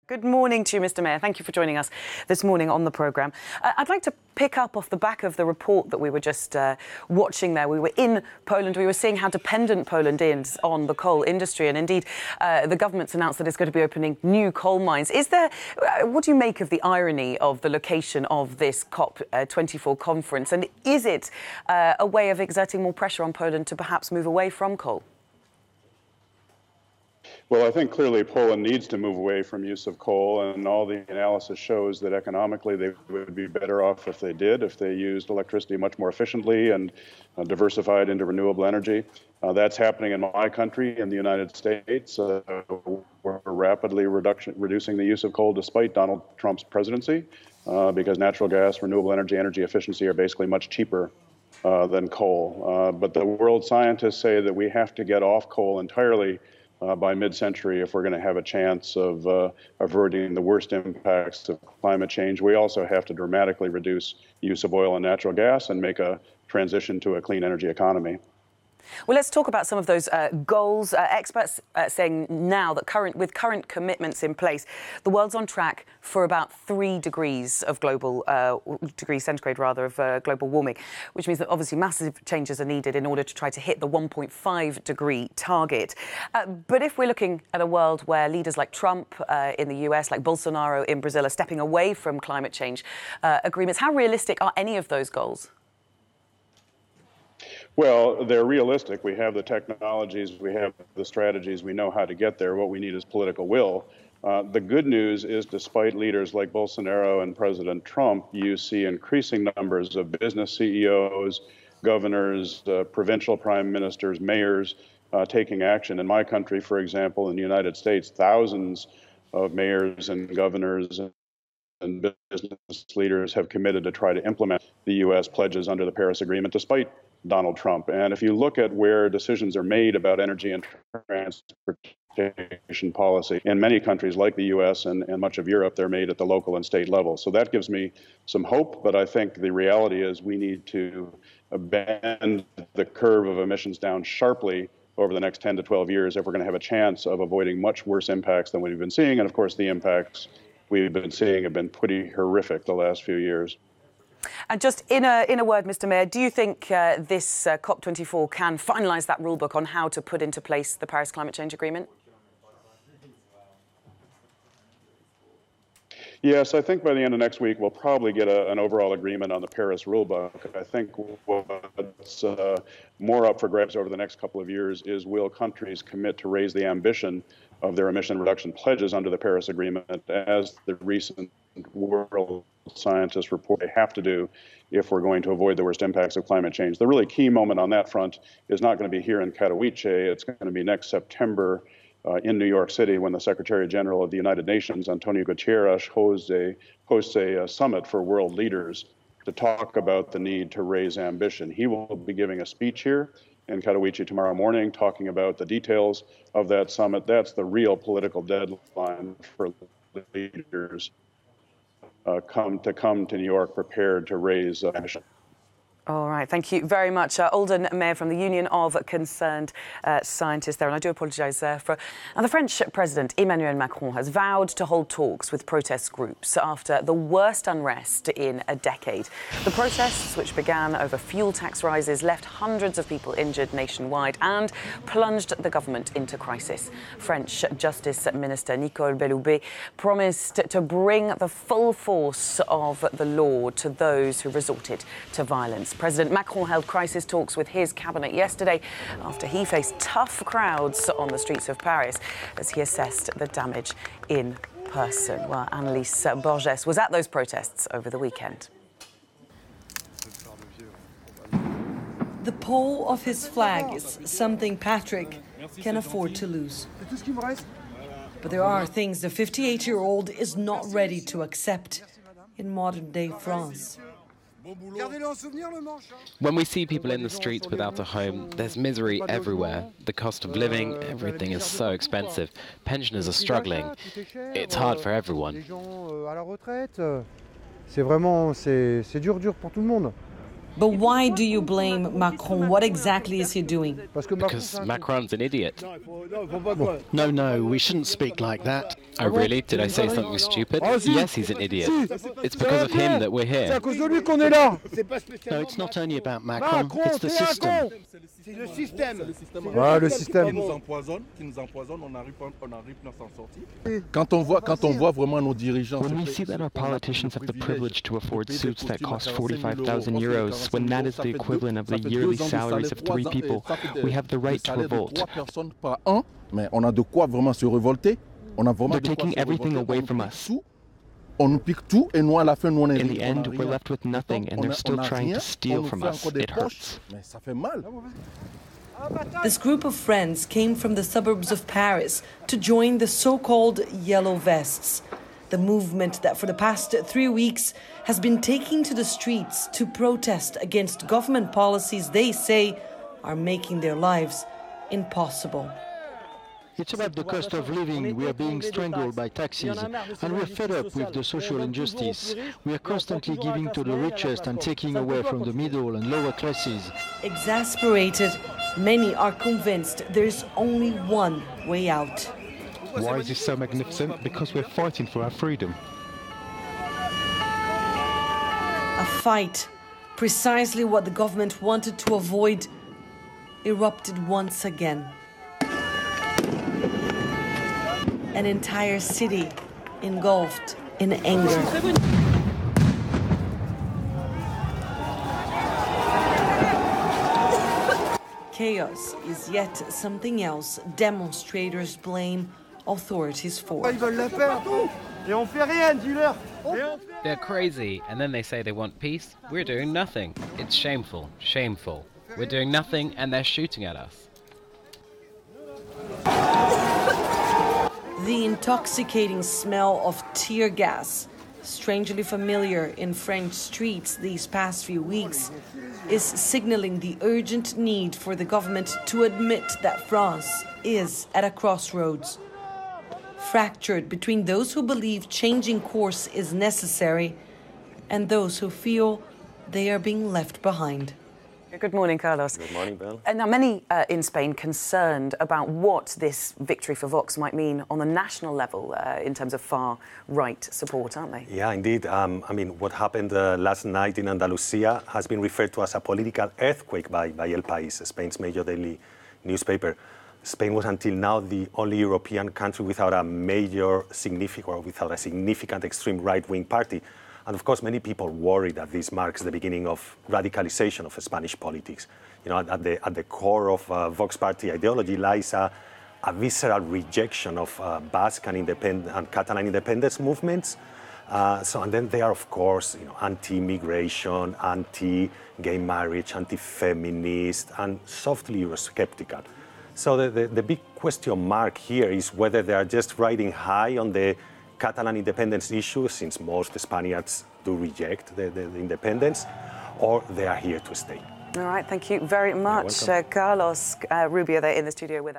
Good morning to you, Mr. Mayor. Thank you for joining us this morning on the programme. I'd like to pick up off the back of the report that we were just watching there. We were in Poland. We were seeing how dependent Poland is on the coal industry. And indeed, the government's announced that it's going to be opening new coal mines. What do you make of the irony of the location of this COP24 conference? And is it a way of exerting more pressure on Poland to perhaps move away from coal? Well, I think clearly Poland needs to move away from use of coal, and all the analysis shows that economically they would be better off if they did, if they used electricity much more efficiently and diversified into renewable energy. That's happening in my country, in the United States. We're rapidly reducing the use of coal despite Donald Trump's presidency, because natural gas, renewable energy, energy efficiency are basically much cheaper than coal. But the world scientists say that we have to get off coal entirely by mid-century if we're going to have a chance of averting the worst impacts of climate change. We also have to dramatically reduce use of oil and natural gas and make a transition to a clean energy economy. Well, let's talk about some of those goals. Experts saying now that with current commitments in place, the world's on track for about 3 degrees of degrees centigrade of global warming, which means that obviously massive changes are needed in order to try to hit the 1.5 degree target. But if we're looking at a world where leaders like Trump in the US, like Bolsonaro in Brazil, are stepping away from climate change agreements, how realistic are any of those goals? Well, they're realistic. We have the technologies, we have the strategies, we know how to get there. What we need is political will. The good news is, despite leaders like Bolsonaro and President Trump, you see increasing numbers of business CEOs, governors, provincial prime ministers, mayors taking action. In my country, for example, in the United States, thousands of mayors and governors and business leaders have committed to try to implement the U.S. pledges under the Paris Agreement, despite Donald Trump. And if you look at where decisions are made about energy and transportation policy, in many countries like the U.S. and much of Europe, they're made at the local and state level. So that gives me some hope, but I think the reality is we need to bend the curve of emissions down sharply over the next 10 to 12 years if we're going to have a chance of avoiding much worse impacts than we've been seeing. And of course, the impacts we've been seeing have been pretty horrific the last few years. And just in a word, Mr. Mayor, do you think this COP24 can finalise that rulebook on how to put into place the Paris Climate Change Agreement? Yes, I think by the end of next week, we'll probably get an overall agreement on the Paris rulebook. I think what's more up for grabs over the next couple of years is, will countries commit to raise the ambition of their emission reduction pledges under the Paris Agreement, as the recent world scientists report they have to do if we're going to avoid the worst impacts of climate change. The really key moment on that front is not going to be here in Katowice. It's going to be next September in New York City, when the Secretary General of the United Nations, Antonio Guterres, hosts a summit for world leaders to talk about the need to raise ambition. He will be giving a speech here in Katowice tomorrow morning, talking about the details of that summit. That's the real political deadline for leaders come to New York prepared to raise ambition. All right, thank you very much. Alden Mayor from the Union of Concerned Scientists there. And I do apologise for... And the French President, Emmanuel Macron, has vowed to hold talks with protest groups after the worst unrest in a decade. The protests, which began over fuel tax rises, left hundreds of people injured nationwide and plunged the government into crisis. French Justice Minister Nicole Belloubet promised to bring the full force of the law to those who resorted to violence. President Macron held crisis talks with his cabinet yesterday after he faced tough crowds on the streets of Paris as he assessed the damage in person. Well, Annelise Borges was at those protests over the weekend. The pole of his flag is something Patrick can afford to lose. But there are things the 58-year-old is not ready to accept in modern-day France. When we see people in the streets without a home, there's misery everywhere. The cost of living, everything is so expensive. Pensioners are struggling. It's hard for everyone. But why do you blame Macron? What exactly is he doing? Because Macron's an idiot. No, we shouldn't speak like that. Oh, really? Did I say something stupid? Yes, he's an idiot. It's because of him that we're here. No, it's not only about Macron, it's the system. Le système. When we see that our politicians have the privilege to afford suits that cost 45,000 euros, when that is the equivalent of the yearly salaries of 3 people, we have the right to revolt. They're taking everything away from us. In the end, we're left with nothing, and they're still trying to steal from us. It hurts. This group of friends came from the suburbs of Paris to join the so-called Yellow Vests, the movement that for the past 3 weeks has been taking to the streets to protest against government policies they say are making their lives impossible. It's about the cost of living. We are being strangled by taxes, and we're fed up with the social injustice. We are constantly giving to the richest and taking away from the middle and lower classes. Exasperated, many are convinced there is only one way out. Why is this so magnificent? Because we're fighting for our freedom. A fight, precisely what the government wanted to avoid, erupted once again. An entire city engulfed in anger. Chaos is yet something else demonstrators blame authorities for. They're crazy, and then they say they want peace. We're doing nothing. It's shameful, shameful. We're doing nothing, and they're shooting at us. The intoxicating smell of tear gas, strangely familiar in French streets these past few weeks, is signaling the urgent need for the government to admit that France is at a crossroads, fractured between those who believe changing course is necessary and those who feel they are being left behind. Good morning, Carlos. Good morning, Bill. Now, many in Spain concerned about what this victory for Vox might mean on the national level in terms of far-right support, aren't they? Yeah, indeed. I mean, what happened last night in Andalusia has been referred to as a political earthquake by El País, Spain's major daily newspaper. Spain was until now the only European country without a significant extreme right-wing party. And of course, many people worry that this marks the beginning of radicalization of Spanish politics. You know, at the core of Vox Party ideology lies a visceral rejection of Basque and Catalan independence movements. And then they are, of course, anti-immigration, anti-gay marriage, anti-feminist, and softly Eurosceptical. So the big question mark here is whether they are just riding high on the Catalan independence issue, since most Spaniards do reject the independence, or they are here to stay. All right, thank you very much, Carlos Rubio, there in the studio with us.